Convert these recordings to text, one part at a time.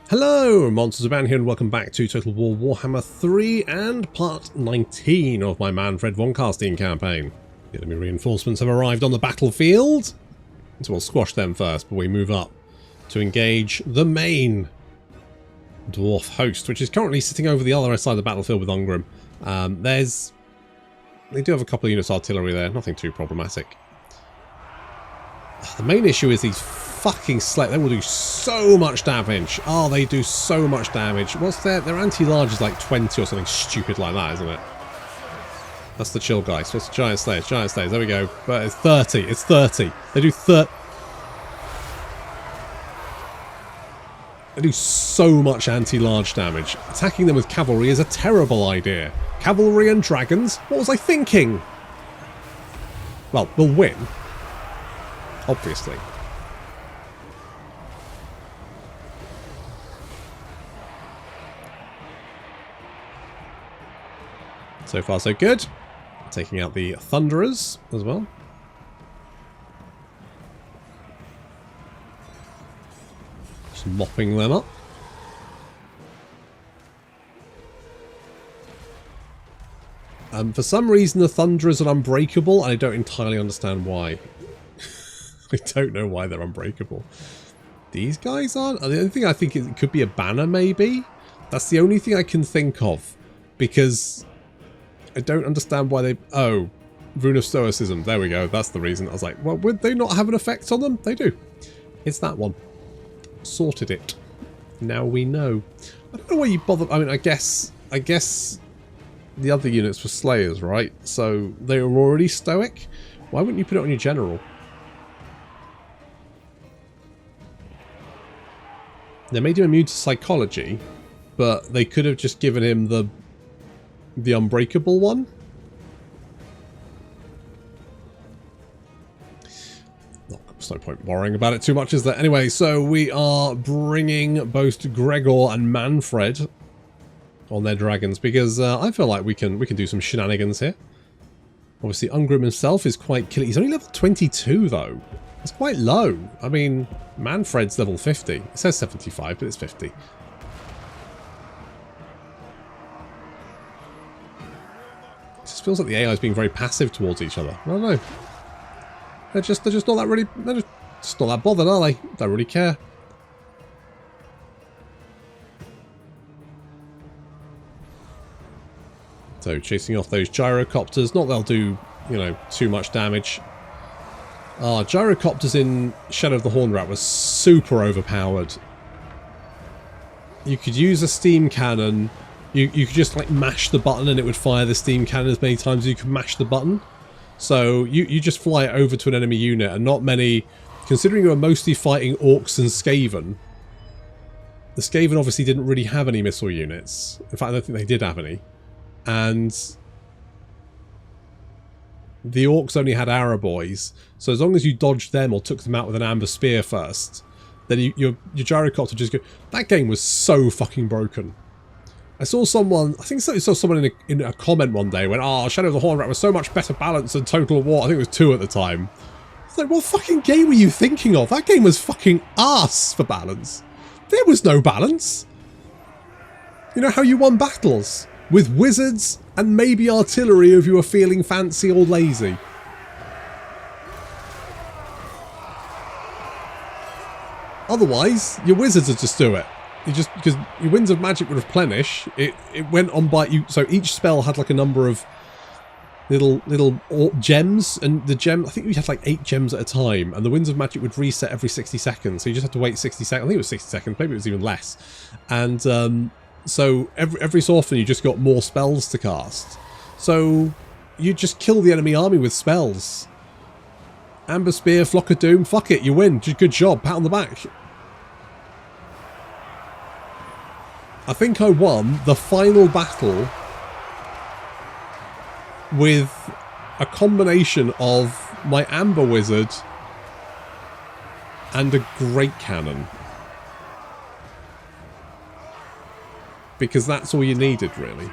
Hello, Monsters Rebanner here, and welcome back to Total War Warhammer 3 and part 19 of my Mannfred von Carstein campaign. The enemy reinforcements have arrived on the battlefield, so we'll squash them first, but we move up to engage the main dwarf host, which is currently sitting over the other side of the battlefield with Ungrim. They do have a couple of units of artillery there, nothing too problematic. The main issue is these fucking slate. They will do so much damage. Oh, they do so much damage. What's their anti-large is like 20 or something stupid like that, isn't it? That's the chill guy. So it's giant slayers, giant slayers. There we go. But it's 30. It's 30. They do 30. They do so much anti-large damage. Attacking them with cavalry is a terrible idea. Cavalry and dragons? What was I thinking? Well, we'll win. Obviously. So far so good. Taking out the Thunderers as well. Just mopping them up. For some reason the Thunderers are unbreakable, and I don't entirely understand why. I don't know why they're unbreakable. These guys aren't. The only thing I think is it could be a banner, maybe. That's the only thing I can think of, because I don't understand why they... Oh, Rune of Stoicism. There we go. That's the reason. I was like, well, would they not have an effect on them? They do. It's that one. Sorted it. Now we know. I don't know why you bother... I mean, I guess the other units were Slayers, right? So they were already Stoic. Why wouldn't you put it on your General? They made him immune to psychology, but they could have just given him the unbreakable one. There's no point worrying about it too much, is there? Anyway, so we are bringing both Gregor and Mannfred on their dragons, because I feel like we can do some shenanigans here. Obviously, Ungrim himself is quite killing. He's only level 22 though. It's quite low. I mean, Mannfred's level 50. It says 75, but it's 50. It just feels like the AI is being very passive towards each other. I don't know. They're just not that really. They're just not that bothered, are they? Don't really care. So chasing off those gyrocopters. Not that they'll do, you know, too much damage. Gyrocopters in Shadow of the Horn Rat was super overpowered. You could use a steam cannon. You could just like mash the button and it would fire the steam cannon as many times as you could mash the button. So you just fly it over to an enemy unit, and not many, considering you were mostly fighting Orcs and Skaven. The Skaven obviously didn't really have any missile units. In fact, I don't think they did have any. And the Orcs only had arrow boys, so as long as you dodged them or took them out with an amber spear first, then your gyrocopter just go. That game was so fucking broken. I saw someone, I think I saw someone in a comment one day when, Shadow of the Horn Rat was so much better balanced than Total War. I think it was 2 at the time. It's like, what fucking game were you thinking of? That game was fucking ass for balance. There was no balance. You know how you won battles? With wizards and maybe artillery if you were feeling fancy or lazy. Otherwise, your wizards would just do it. You just, because your Winds of Magic would replenish, it went on by you. So each spell had like a number of little gems, and the gem, I think we had like 8 gems at a time, and the Winds of Magic would reset every 60 seconds. So you just had to wait 60 seconds. I think it was 60 seconds, maybe it was even less. And so every so often you just got more spells to cast. So you just kill the enemy army with spells. Amber Spear, Flock of Doom, fuck it, you win. Good job, pat on the back. I think I won the final battle with a combination of my Amber Wizard and a Great Cannon. Because that's all you needed, really.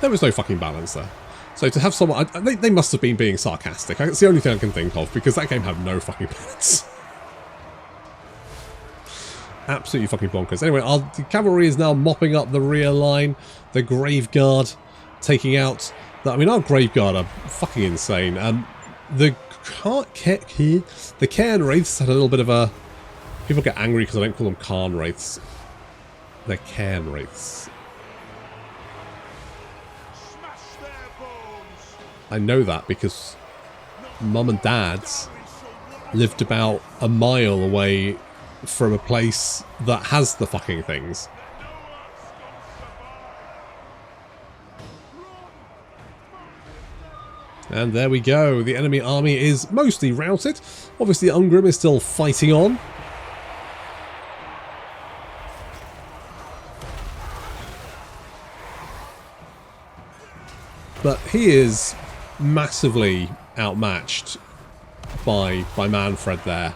There was no fucking balance there. So to have someone... They must have been being sarcastic. It's the only thing I can think of, because that game had no fucking balance. Absolutely fucking bonkers. Anyway, the cavalry is now mopping up the rear line. The Graveguard taking out... I mean, our Graveguard are fucking insane. The Cairn Wraiths had a little bit of a... People get angry because I don't call them Cairn Wraiths. They're Cairn Wraiths. I know that because Mum and Dad's lived about a mile away from a place that has the fucking things. And there we go. The enemy army is mostly routed. Obviously, Ungrim is still fighting on. But he is massively outmatched by Mannfred there.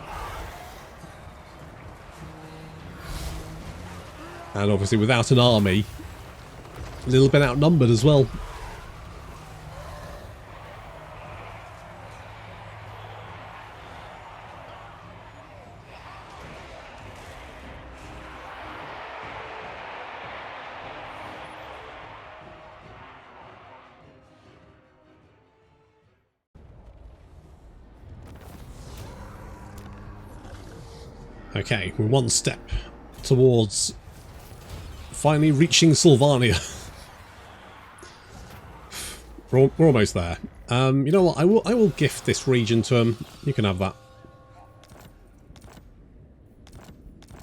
And obviously without an army, a little bit outnumbered as well. Okay, we're one step towards finally reaching Sylvania. We're almost there. You know what? I will gift this region to him. You can have that.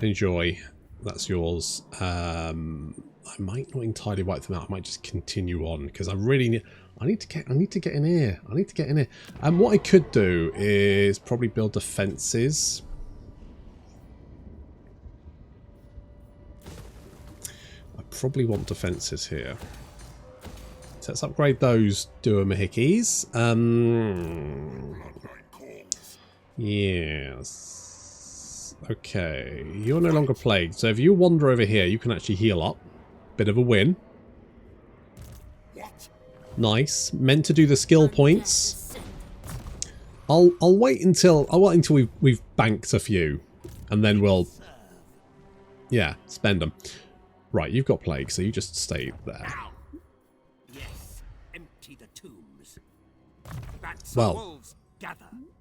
Enjoy. That's yours. I might not entirely wipe them out. I might just continue on because I really need. I need to get in here. I need to get in here. And what I could do is probably build defences. Probably want defences here. So let's upgrade those Duomahikis. Yes. Okay. You're no longer plagued. So if you wander over here, you can actually heal up. Bit of a win. Nice. Meant to do the skill points. I'll wait until we've banked a few, and then we'll spend them. Right, you've got plague, so you just stay there. Yes, empty the tombs. Well,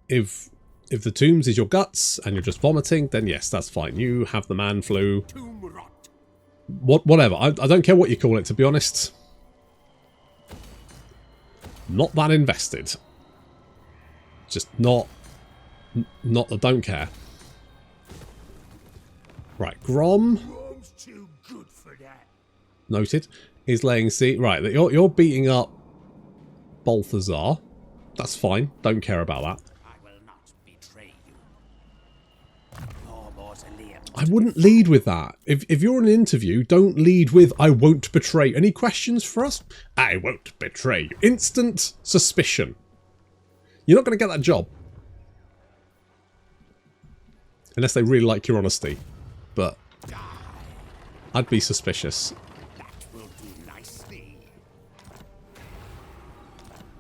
if the tombs is your guts and you're just vomiting, then yes, that's fine. You have the man flu. Whatever. I don't care what you call it, to be honest. Not that invested. Just not. I don't care. Right, Grom. Noted. Is laying siege. Right, you're beating up Balthazar. That's fine. Don't care about that. I will not betray you. I wouldn't lead with that. If you're in an interview, don't lead with "I won't betray." Any questions for us? I won't betray you. Instant suspicion. You're not going to get that job. Unless they really like your honesty. But I'd be suspicious.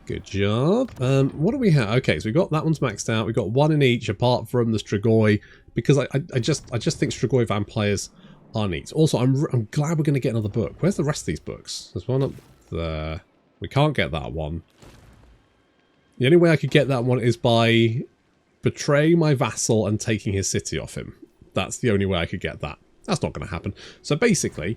Good job. What do we have? Okay, so we got that one's maxed out. We've got one in each, apart from the Strigoi, because I just think Strigoi vampires are neat. Also, I'm glad we're going to get another book. Where's the rest of these books? There's one up there. We can't get that one. The only way I could get that one is by betraying my vassal and taking his city off him. That's the only way I could get that. That's not going to happen. So basically,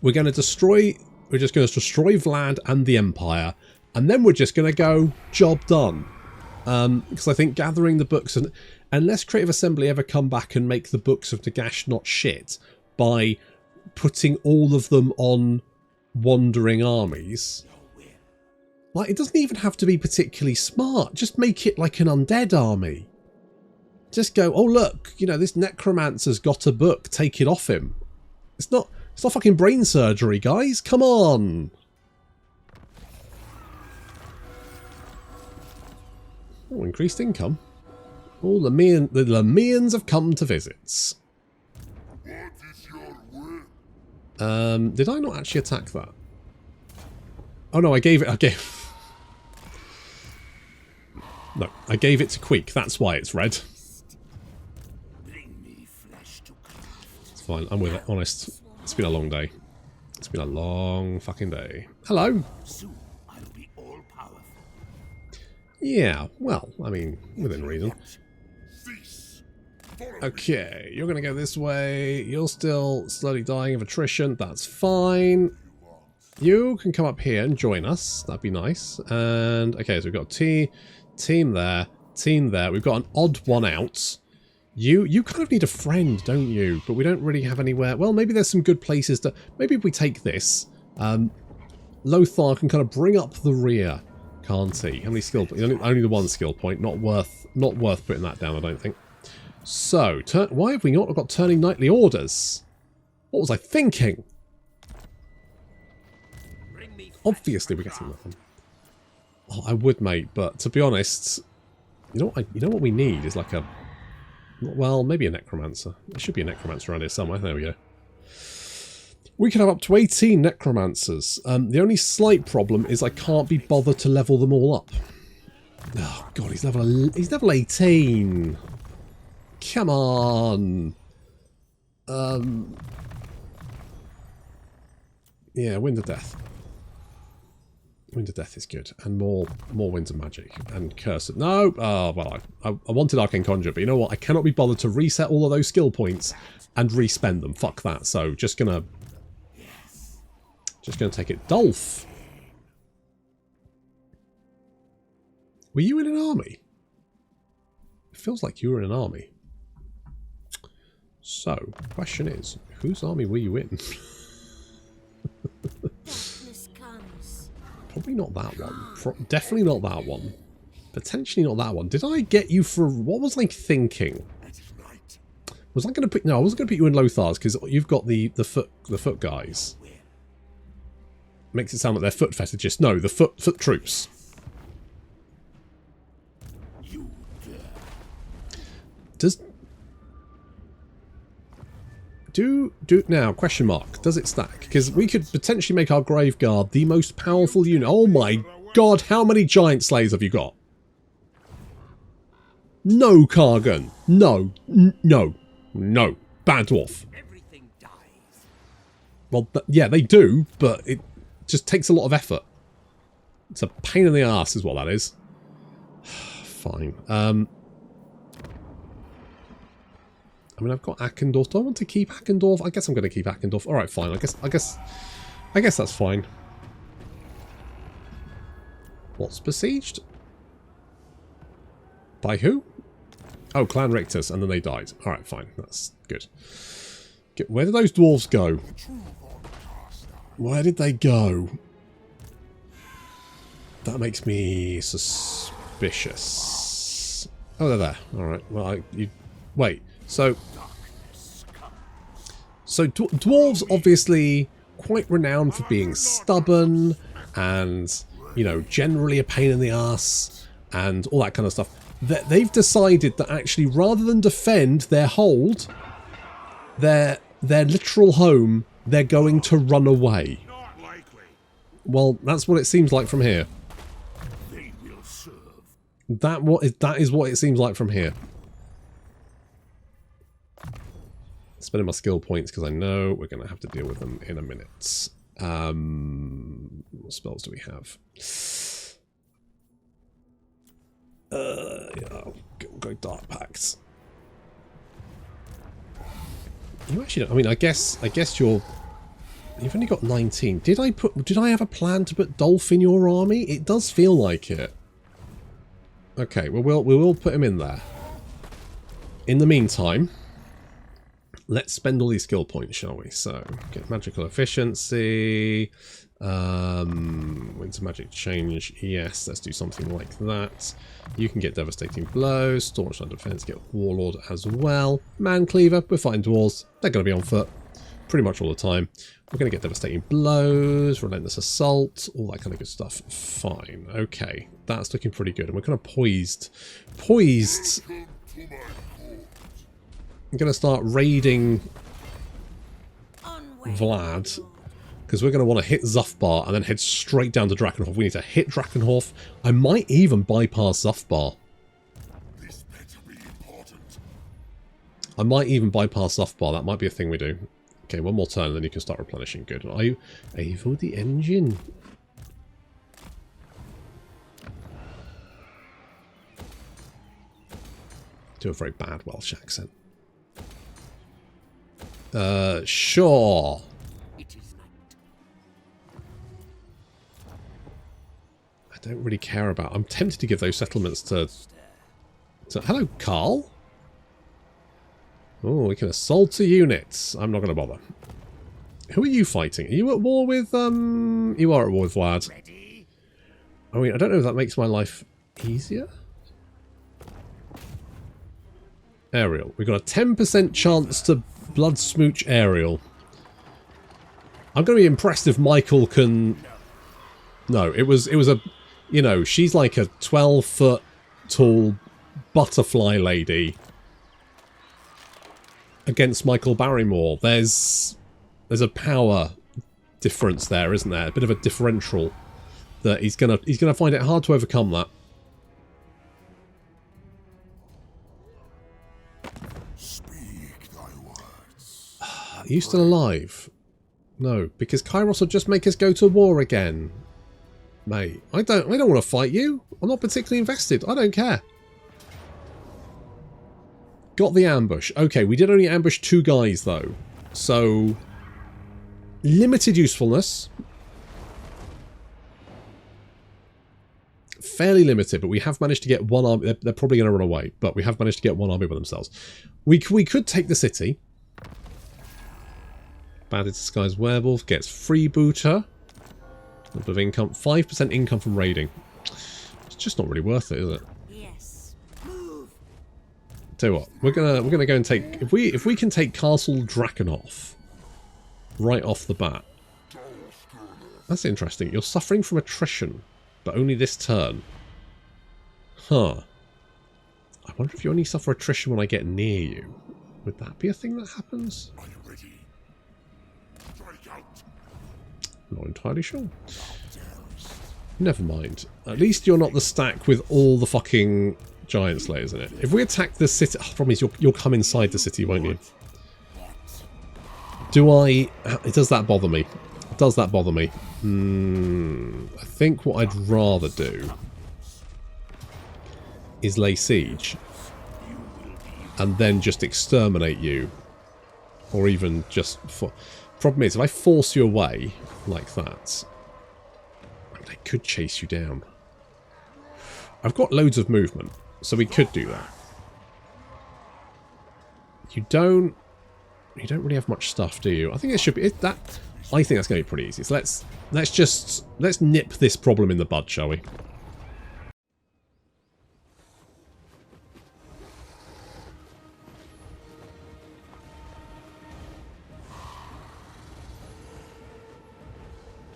we're going to destroy. We're just going to destroy Vlad and the Empire, and then we're just going to go job done. Because I think gathering the books, and unless Creative Assembly ever come back and make the books of Nagash not shit by putting all of them on wandering armies, like, it doesn't even have to be particularly smart. Just make it like an undead army. Just go, oh look, you know, this necromancer's got a book, take it off him. It's not fucking brain surgery, guys. Come on. Oh, increased income. All the Lemmians have come to visit. Did I not actually attack that? Oh no, I gave it. No, I gave it to Queek. That's why it's red. fine. I'm with it, honest. It's been a long day. It's been a long fucking day. Hello. Soon I'll be all powerful. Yeah, well, I mean, within reason. Okay, you're going to go this way. You're still slowly dying of attrition. That's fine. You can come up here and join us. That'd be nice. And, okay, so we've got team there, team there. We've got an odd one out. You kind of need a friend, don't you? But we don't really have anywhere. Well, maybe there's some good places to... Maybe if we take this, Lothar can kind of bring up the rear, can't he? How many skill points? Only the one skill point. Not worth putting that down, I don't think. So, why have we not got turning nightly orders? What was I thinking? Obviously we're getting that one. Oh, I would, mate, but to be honest, you know what we need is like a... Well, maybe a necromancer. There should be a necromancer around here somewhere. There we go. We can have up to 18 necromancers. The only slight problem is I can't be bothered to level them all up. Oh god, he's level 18. Come on. Yeah, Wind of Death. Wind of Death is good, and more Winds of Magic and Curse. No, well, I wanted Arcane Conjure, but you know what? I cannot be bothered to reset all of those skill points and respend them. Fuck that. So just gonna take it. Dolph, were you in an army? It feels like you were in an army. So, question is, whose army were you in? Probably not that one. Definitely not that one. Potentially not that one. Did I get you for... What was I thinking? Was I going to put... No, I wasn't going to put you in Lothar's because you've got the foot guys. Makes it sound like they're foot fetishists. No, the foot troops. Does... Do now, question mark, does it stack? Because we could potentially make our Graveguard the most powerful unit. Oh my god, how many Giant Slayers have you got? No, Kargan. No. No. No. Bad Dwarf. Everything dies. Well, yeah, they do, but it just takes a lot of effort. It's a pain in the ass is what that is. Fine. I mean, I've got Akendorf. Do I want to keep Akendorf? I guess I'm going to keep Akendorf. All right, fine. I guess that's fine. What's besieged? By who? Oh, Clan Rictus, and then they died. All right, fine. That's good. Where did those dwarves go? Where did they go? That makes me suspicious. Oh, they're there. All right. Well, wait. So dwarves obviously quite renowned for being stubborn and, you know, generally a pain in the ass and all that kind of stuff. They've decided that actually rather than defend their hold, their literal home, they're going to run away. Well, that's what it seems like from here. That is what it seems like from here. Spending my skill points because I know we're going to have to deal with them in a minute. What spells do we have? Yeah, go Dark Pact. You actually don't, I mean, I guess you've only got 19. Did I have a plan to put Dolph in your army? It does feel like it. Okay, well, we will put him in there. In the meantime, let's spend all these skill points, shall we? So, get magical efficiency, winter magic change, yes, let's do something like that. You can get devastating blows, staunch on defense, get warlord as well. Man cleaver, we're fighting dwarves, they're going to be on foot pretty much all the time. We're going to get devastating blows, relentless assault, all that kind of good stuff. Fine, okay, that's looking pretty good, and we're kind of poised. I'm going to start raiding Vlad, because we're going to want to hit Zufbar and then head straight down to Drakenhof. We need to hit Drakenhof. I might even bypass Zufbar. I might even bypass off bar. That might be a thing we do. Okay, one more turn and then you can start replenishing. Good. Avo the engine. Do a very bad Welsh accent. Sure. I don't really care about... I'm tempted to give those settlements to hello, Carl. Oh, we can assault the units. I'm not going to bother. Who are you fighting? Are you at war with... You are at war with Vlad. I mean, I don't know if that makes my life easier. Aerial. We've got a 10% chance to blood smooch Aerial. I'm going to be impressed if Michael can... No, it was a... You know, she's like a 12-foot tall butterfly lady against Michael Barrymore. There's a power difference there, isn't there? A bit of a differential that he's gonna find it hard to overcome that. Speak thy words. Are you still alive? No, because Kairos will just make us go to war again. Mate, I don't want to fight you. I'm not particularly invested. I don't care. Got the ambush. Okay, we did only ambush 2 guys though. So limited usefulness. Fairly limited, but we have managed to get one army. They're probably going to run away, but we have managed to get one army by themselves. We could take the city. Bandit Disguised Werewolf gets freebooter. A little bit of income. 5% income from raiding. It's just not really worth it, is it? Yes. Move. Tell you what, we're gonna go and take if we can take Castle Drakenhof right off the bat. That's interesting. You're suffering from attrition, but only this turn. Huh. I wonder if you only suffer attrition when I get near you. Would that be a thing that happens? Are you ready? Strike out. Not entirely sure. Never mind. At least you're not the stack with all the fucking giant slayers in it. If we attack the city... Oh, problem is you'll come inside the city, won't you? Do I... Does that bother me? Does that bother me? I think what I'd rather do is lay siege and then just exterminate you. Or even just... Problem is, if I force you away like that, I could chase you down. I've got loads of movement, so we could do that. You don't really have much stuff, do you? I think it should be that. I think that's going to be pretty easy. So let's nip this problem in the bud, shall we?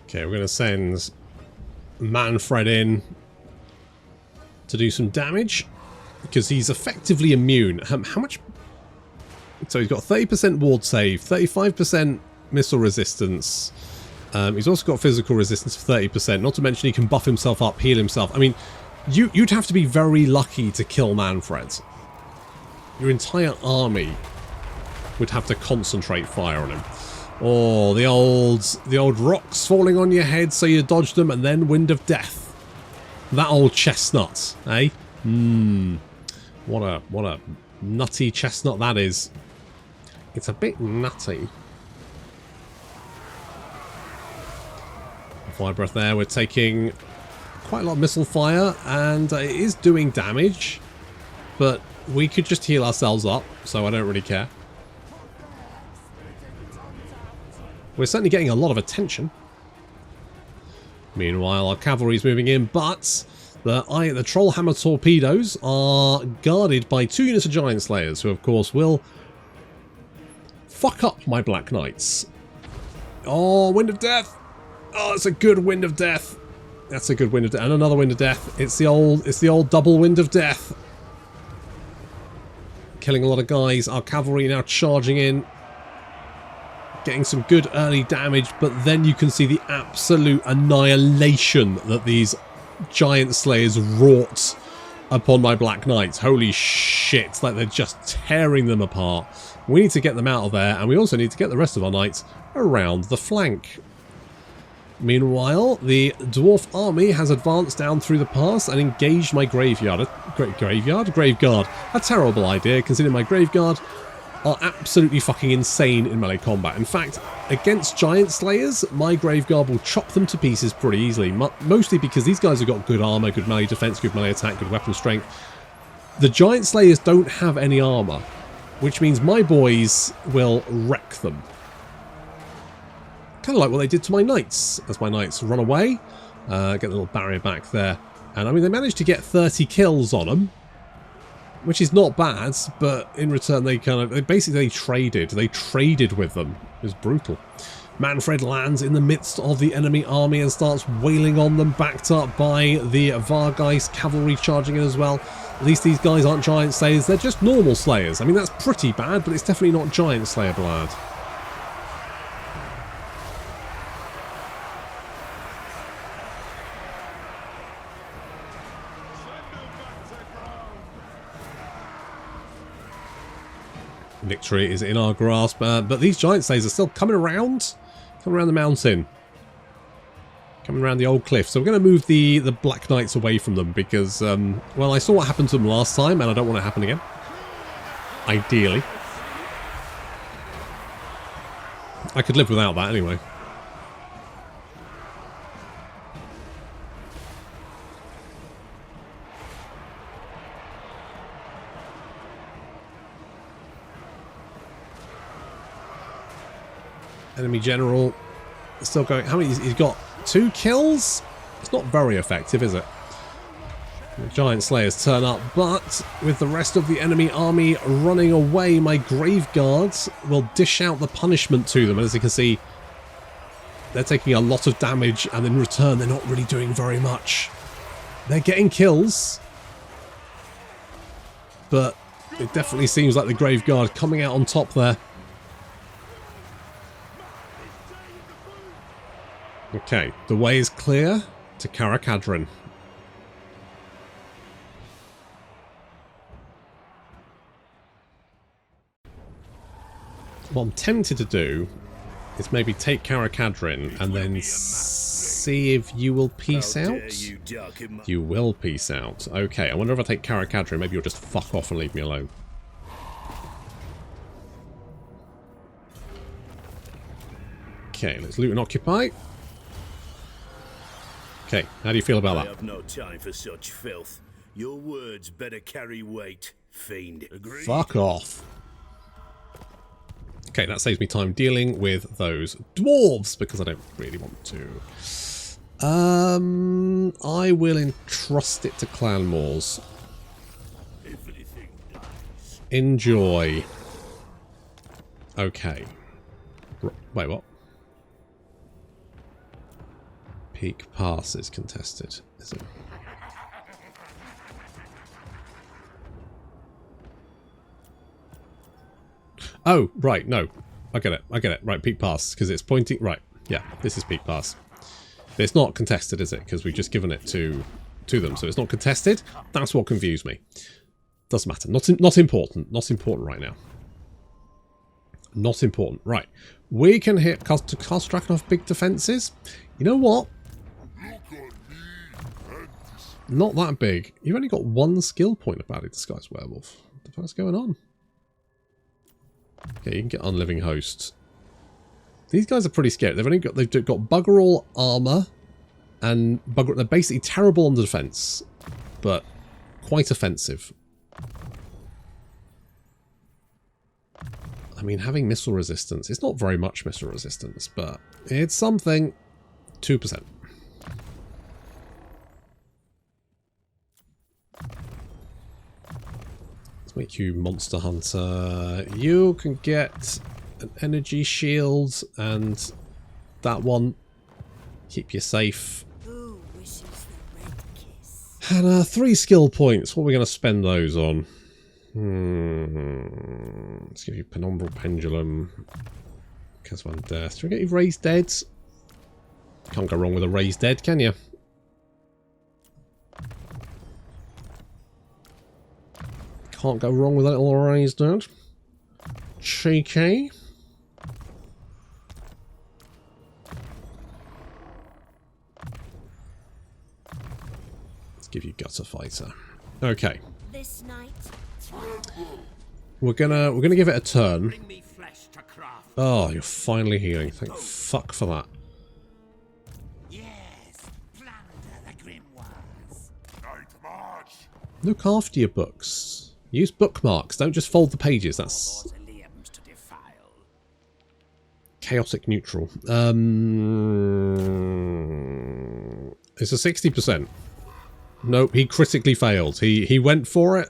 Okay, we're going to send Mannfred in to do some damage because he's effectively immune. How much? So he's got 30% ward save, 35% missile resistance. He's also got physical resistance of 30%. Not to mention he can buff himself up, heal himself. I mean, you'd have to be very lucky to kill Mannfred. Your entire army would have to concentrate fire on him. Oh, the old rocks falling on your head so you dodge them, and then Wind of Death. That old chestnut, eh? What a nutty chestnut that is. It's a bit nutty. Fire breath there. We're taking quite a lot of missile fire, and it is doing damage, but we could just heal ourselves up, so I don't really care. We're certainly getting a lot of attention. Meanwhile, our cavalry's moving in, but the Trollhammer torpedoes are guarded by 2 units of Giant Slayers, who of course will fuck up my Black Knights. Oh, Wind of Death! Oh, it's a good Wind of Death. That's a good Wind of Death, and another Wind of Death. It's the old double Wind of Death. Killing a lot of guys. Our cavalry now charging in. Getting some good early damage, but then you can see the absolute annihilation that these Giant Slayers wrought upon my Black Knights. Holy shit, like they're just tearing them apart. We need to get them out of there, and we also need to get the rest of our knights around the flank. Meanwhile, the dwarf army has advanced down through the pass and engaged my graveyard. Graveguard. A terrible idea, considering my graveguard are absolutely fucking insane in melee combat. In fact, against giant slayers, my graveguard will chop them to pieces pretty easily. Mostly because these guys have got good armor, good melee defense, good melee attack, good weapon strength. The giant slayers don't have any armor, which means my boys will wreck them. Kind of like what they did to my knights, as my knights run away, get a little barrier back there. And I mean, they managed to get 30 kills on them, which is not bad, but in return they basically traded. They traded with them. It was brutal. Mannfred lands in the midst of the enemy army and starts wailing on them, backed up by the Vargeist cavalry charging in as well. At least these guys aren't giant slayers, they're just normal slayers. I mean, that's pretty bad, but it's definitely not giant slayer blood. Victory is in our grasp, but these giant slayers are still coming around the mountain, coming around the old cliff. So we're going to move the Black Knights away from them because, well, I saw what happened to them last time, and I don't want it to happen again. Ideally, I could live without that anyway. Enemy general still going. How many? He's got 2 kills? It's not very effective, is it? The giant slayers turn up, but with the rest of the enemy army running away, my grave guards will dish out the punishment to them. And as you can see, they're taking a lot of damage, and in return, they're not really doing very much. They're getting kills, but it definitely seems like the grave guard coming out on top there. Okay, the way is clear to Karakadrin. What I'm tempted to do is maybe take Karakadrin and then see if you will peace out. You will peace out. Okay, I wonder if I take Karakadrin, maybe you'll just fuck off and leave me alone. Okay, let's loot and occupy. Okay, how do you feel about that? I have no time for such filth. Your words better carry weight, fiend. Agreed? Fuck off. Okay, that saves me time dealing with those dwarves because I don't really want to. I will entrust it to Clan Moors. Enjoy. Okay. Wait, what? Peak Pass is contested, is it? Oh, right, no. I get it. Right, Peak Pass, because it's pointing... Right, yeah, this is Peak Pass. But it's not contested, is it? Because we've just given it to them, so it's not contested. That's what confused me. Doesn't matter. Not important. Not important right now. Not important. Right. We can hit cast Drakenhof big defenses. You know what? Not that big. You've only got 1 skill point about it, Disguised Werewolf. What the fuck's going on? Okay, you can get Unliving Host. These guys are pretty scary. They've got bugger all armor and they're basically terrible on the defense, but quite offensive. I mean, having missile resistance, it's not very much missile resistance, but it's something. 2%. Let's make you Monster Hunter. You can get an energy shield and that one. Keep you safe. Who wishes the red kiss? And 3 skill points. What are we going to spend those on? Let's give you Penumbral Pendulum. Because one death. Should we get you Raised Dead? Can't go wrong with a Raised Dead, can you? Can't go wrong with that little raised dude. Cheeky. Let's give you Gutter Fighter. Okay. This night, We're gonna give it a turn. Oh, you're finally healing. Thank fuck for that. Yes, plunder the grimoires. Night march. Look after your books. Use bookmarks. Don't just fold the pages. That's chaotic neutral. It's a 60%. Nope, he critically failed. He went for it,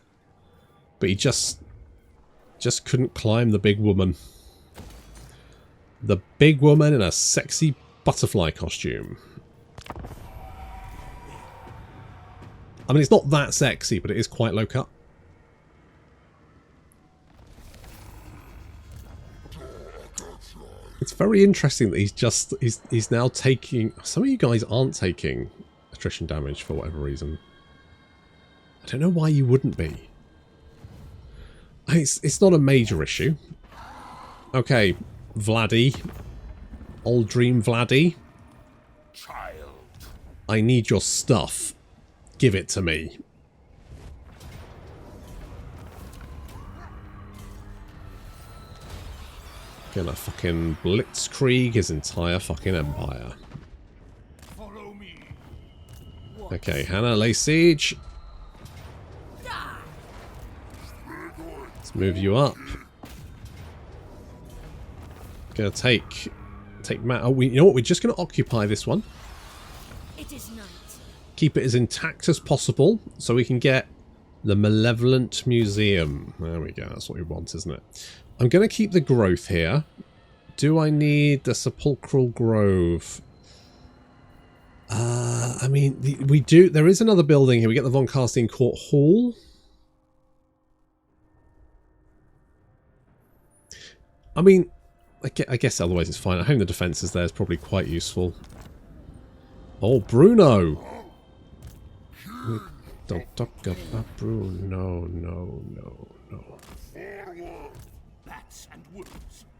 but he just couldn't climb the big woman. The big woman in a sexy butterfly costume. I mean, it's not that sexy, but it is quite low cut. It's very interesting that he's now taking... Some of you guys aren't taking attrition damage for whatever reason. I don't know why you wouldn't be. It's not a major issue. Okay, Vladdy. Old Dream Vladdy. Child. I need your stuff. Give it to me. Gonna fucking blitzkrieg his entire fucking empire. Follow me. Okay, Hannah, lay siege. Let's move you up. Gonna take Matt. Oh, you know what? We're just gonna occupy this one. it is night. Keep it as intact as possible so we can get the Malevolent Museum. There we go. That's what we want, isn't it? I'm going to keep the growth here. Do I need the Sepulchral Grove? I mean, we do. There is another building here. We get the Von Carstein Court Hall. I mean, I guess otherwise it's fine. I think the defences there is probably quite useful. Oh, Bruno! Don't talk about Bruno. No.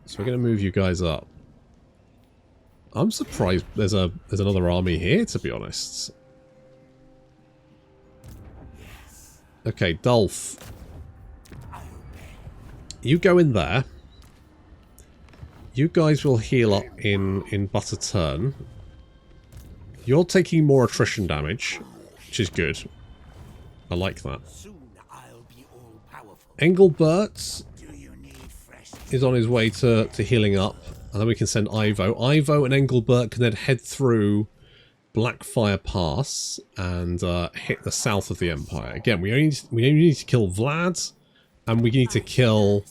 So we're going to move you guys up. I'm surprised there's another army here, to be honest. Okay, Dolph. You go in there. You guys will heal up in but a turn. You're taking more attrition damage, which is good. I like that. Engelbert is on his way to healing up, and then we can send Ivo. Ivo and Engelbert can then head through Blackfire Pass and hit the south of the Empire. Again, we only need to kill Vlad, and we need to kill...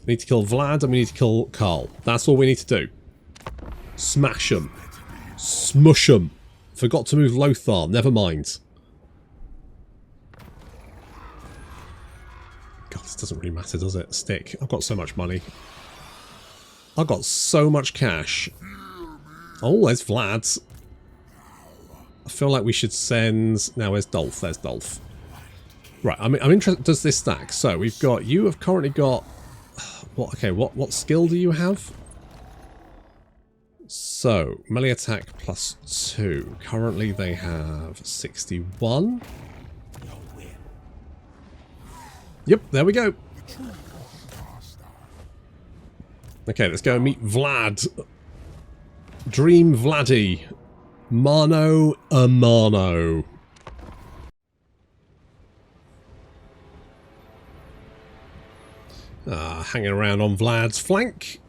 We need to kill Vlad, and we need to kill Karl. That's all we need to do. Smash them. Smush them. Forgot to move Lothar. Never mind. God, this doesn't really matter, does it? Stick. I've got so much money. I've got so much cash. Oh, there's Vlad. I feel like we should send... Now, where's Dolph? There's Dolph. Right, I'm interested... Does this stack? So, we've got... You have currently got... What? Okay, what skill do you have? So, melee attack +2. Currently they have 61. Yep, there we go. Okay, let's go and meet Vlad. Dream Vladdy. Mano a mano. Hanging around on Vlad's flank.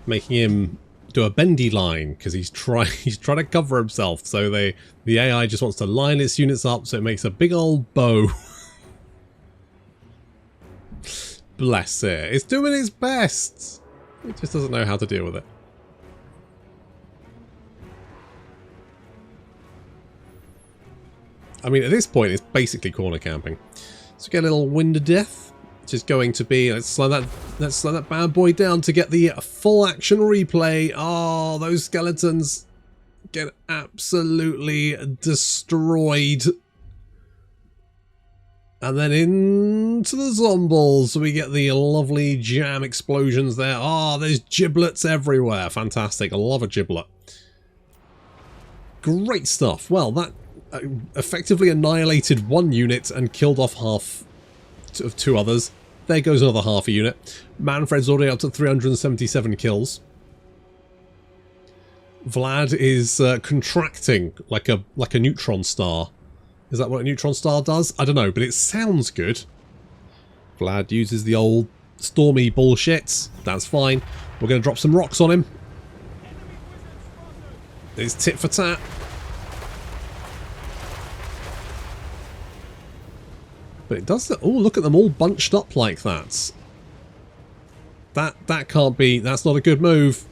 Making him do a bendy line because he's trying to cover himself. So the AI just wants to line its units up so it makes a big old bow. Bless it. It's doing its best. It just doesn't know how to deal with it. I mean, at this point, it's basically corner camping. So get a little Wind of Death, which is going to be... Let's slow that bad boy down to get the full action replay. Oh, those skeletons get absolutely destroyed. And then into the zombies. We get the lovely jam explosions there. Oh, there's giblets everywhere. Fantastic. I love a giblet. Great stuff. Well, that effectively annihilated one unit and killed off half of two others. There goes another half a unit. Mannfred's already up to 377 kills. Vlad is contracting like a neutron star. Is that what a neutron star does? I don't know, but it sounds good. Vlad uses the old stormy bullshit. That's fine. We're going to drop some rocks on him. It's tit for tat. But it does... Oh, look at them all bunched up like that. That can't be... That's not a good move.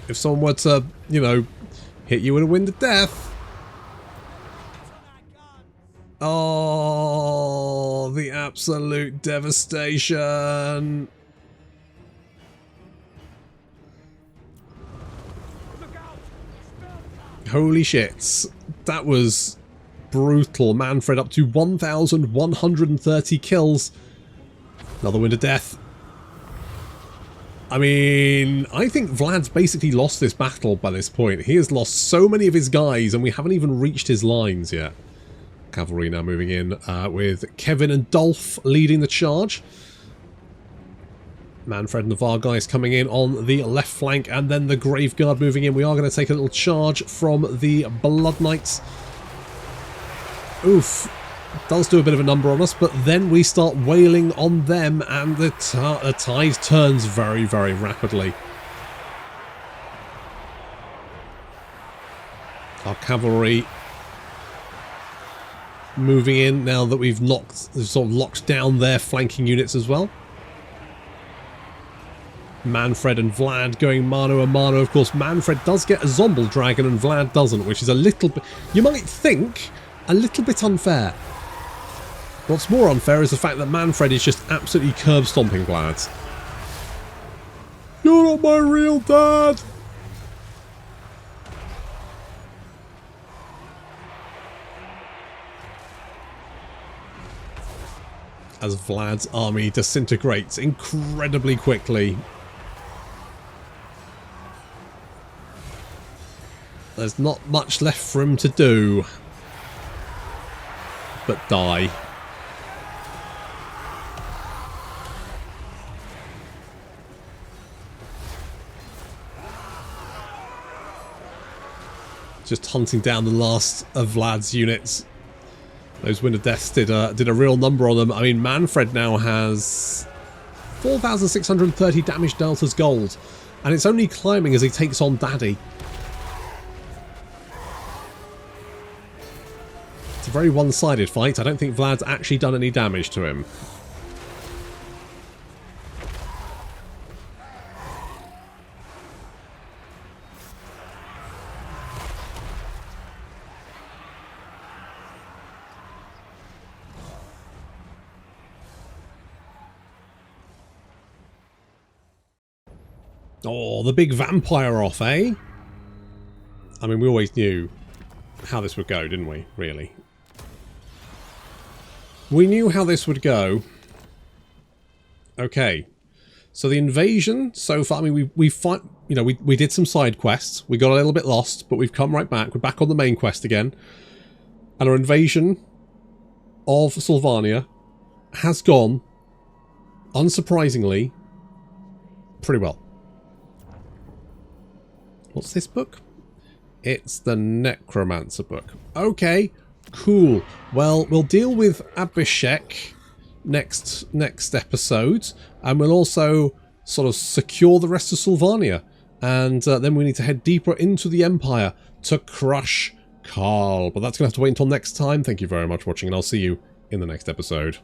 If someone were to, you know, hit you with a wind of death... Oh, the absolute devastation. Holy shit. That was brutal. Mannfred up to 1,130 kills. Another wind of death. I mean, I think Vlad's basically lost this battle by this point. He has lost so many of his guys and we haven't even reached his lines yet. Cavalry now moving in with Kevin and Dolph leading the charge. Mannfred and the Vargeist coming in on the left flank, and then the Graveguard moving in. We are going to take a little charge from the Blood Knights. Oof. Does do a bit of a number on us, but then we start wailing on them, and the tide turns very, very rapidly. Our cavalry moving in now that we've sort of locked down their flanking units as well. Mannfred and Vlad going mano a mano. Of course, Mannfred does get a Zombie Dragon and Vlad doesn't, which is a little bit, you might think, a little bit unfair. What's more unfair is the fact that Mannfred is just absolutely curb stomping Vlad. You're not my real dad! As Vlad's army disintegrates incredibly quickly. There's not much left for him to do but die. Just hunting down the last of Vlad's units. Those Wind of Deaths did a real number on them. I mean, Mannfred now has 4,630 damage deltas gold, and it's only climbing as he takes on Daddy. It's a very one-sided fight. I don't think Vlad's actually done any damage to him. Oh, the big vampire off, eh? I mean, we always knew how this would go, didn't we? Really. We knew how this would go. Okay. So the invasion so far, I mean, we did some side quests. We got a little bit lost, but we've come right back. We're back on the main quest again. And our invasion of Sylvania has gone, unsurprisingly, pretty well. What's this book? It's the Necromancer book. Okay, cool. Well, we'll deal with Abhishek next episode, and we'll also sort of secure the rest of Sylvania. And then we need to head deeper into the Empire to crush Karl. But that's going to have to wait until next time. Thank you very much for watching, and I'll see you in the next episode.